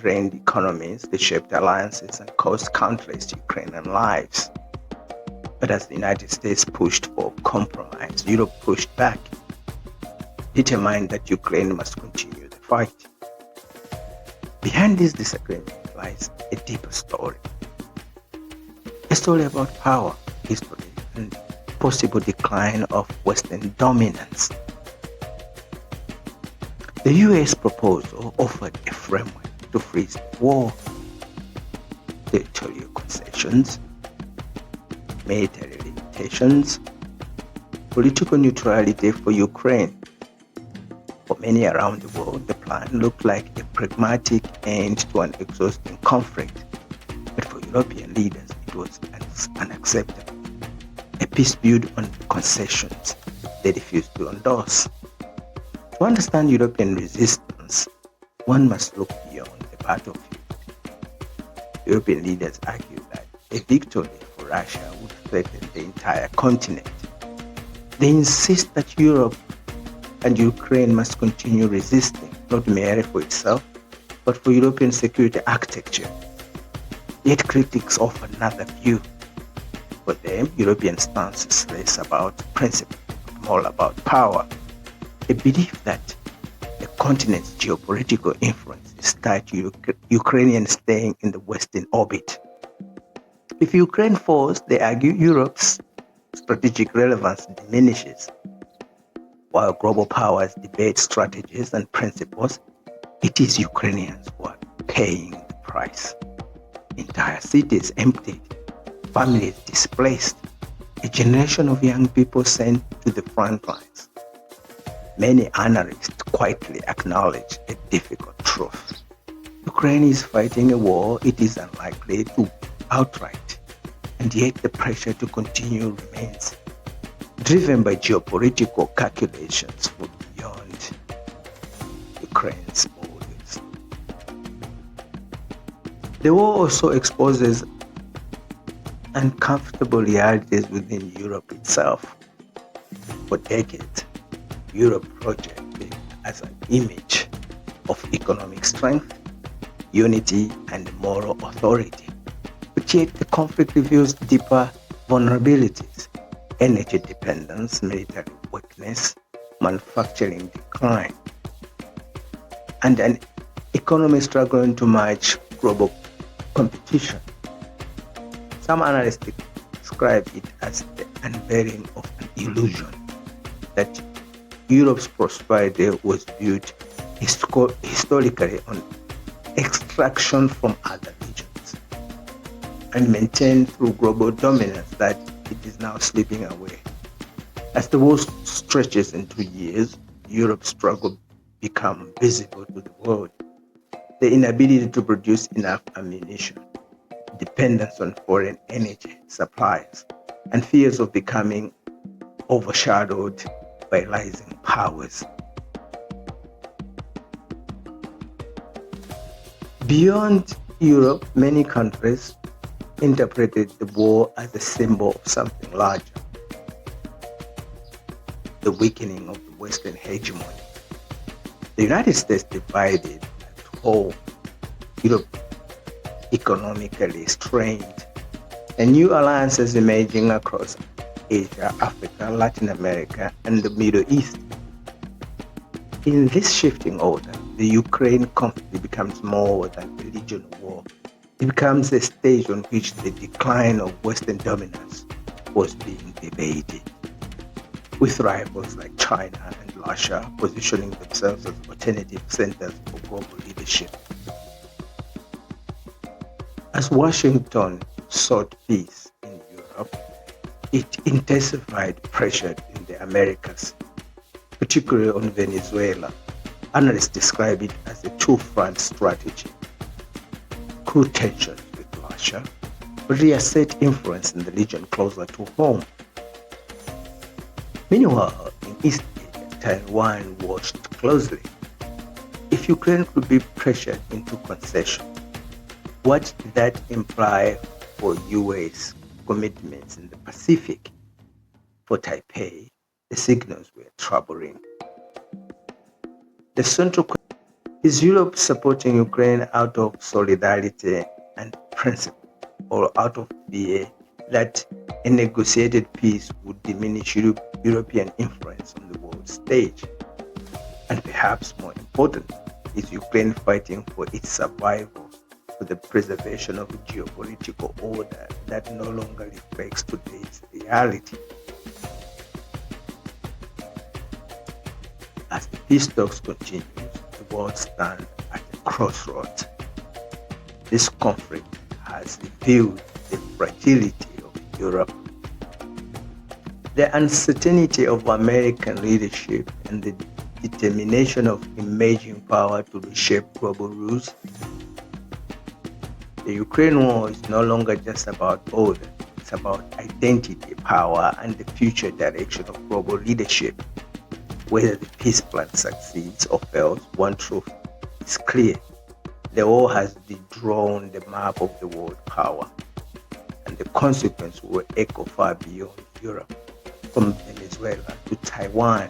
drained economies, reshaped alliances, and caused countless Ukrainian lives. But as the United States pushed for compromise, Europe pushed back, determined that Ukraine must continue the fight. Behind this disagreement lies a deeper story. A story about power, history, and possible decline of Western dominance. The US proposal offered a framework to freeze the war, territorial concessions, military limitations, political neutrality for Ukraine. For many around the world, the plan looked like a pragmatic end to an exhausting conflict. But for European leaders, it was unacceptable. A peace built on concessions they refused to endorse. To understand European resistance, one must look beyond the battlefield. European leaders argued that a victory for Russia would threaten the entire continent. They insist that Europe and Ukraine must continue resisting, not merely for itself, but for European security architecture. Yet critics offer another view. For them, European stance is less about principle, more about power. A belief that the continent's geopolitical influence is tied to Ukrainian staying in the Western orbit. If Ukraine falls, they argue Europe's strategic relevance diminishes. While global powers debate strategies and principles, it is Ukrainians who are paying the price. Entire cities emptied, families displaced, a generation of young people sent to the front lines. Many analysts quietly acknowledge a difficult truth. Ukraine is fighting a war it is unlikely to outright, and yet the pressure to continue remains, driven by geopolitical calculations for beyond Ukraine's borders. The war also exposes uncomfortable realities within Europe itself. For decades, Europe projected as an image of economic strength, unity, and moral authority. But yet the conflict reveals deeper vulnerabilities: energy dependence, military weakness, manufacturing decline, and an economy struggling to match global competition. Some analysts describe it as the unveiling of an illusion that Europe's prosperity was built historically on extraction from other regions and maintained through global dominance, that it is now slipping away. As the war stretches into years, Europe's struggle becomes visible to the world. The inability to produce enough ammunition, dependence on foreign energy supplies, and fears of becoming overshadowed by rising powers. Beyond Europe, many countries interpreted the war as a symbol of something larger: the weakening of the Western hegemony. The United States divided at home, Europe economically strained, and new alliances emerging across Asia, Africa, Latin America, and the Middle East. In this shifting order, the Ukraine conflict becomes more than a regional war. It becomes a stage on which the decline of Western dominance was being debated, with rivals like China and Russia positioning themselves as alternative centers for global leadership. As Washington sought peace in Europe, it intensified pressure in the Americas, particularly on Venezuela. Analysts describe it as a two-front strategy: cool tensions with Russia, but reassert influence in the region closer to home. Meanwhile, in East Asia, Taiwan watched closely. If Ukraine could be pressured into concession, what did that imply for US commitments in the Pacific? For Taipei, the signals were troubling. The central Is Europe supporting Ukraine out of solidarity and principle, or out of fear that a negotiated peace would diminish European influence on the world stage? And perhaps more important, is Ukraine fighting for its survival, for the preservation of a geopolitical order that no longer reflects today's reality? As the peace talks continues, the world stands at a crossroads. This conflict has revealed the fragility of Europe, the uncertainty of American leadership, and the determination of emerging power to reshape global rules. The Ukraine war is no longer just about order, it's about identity, power, and the future direction of global leadership. Whether the peace plan succeeds or fails, one truth is clear. The war has redrawn the map of the world power, and the consequence will echo far beyond Europe, from Venezuela to Taiwan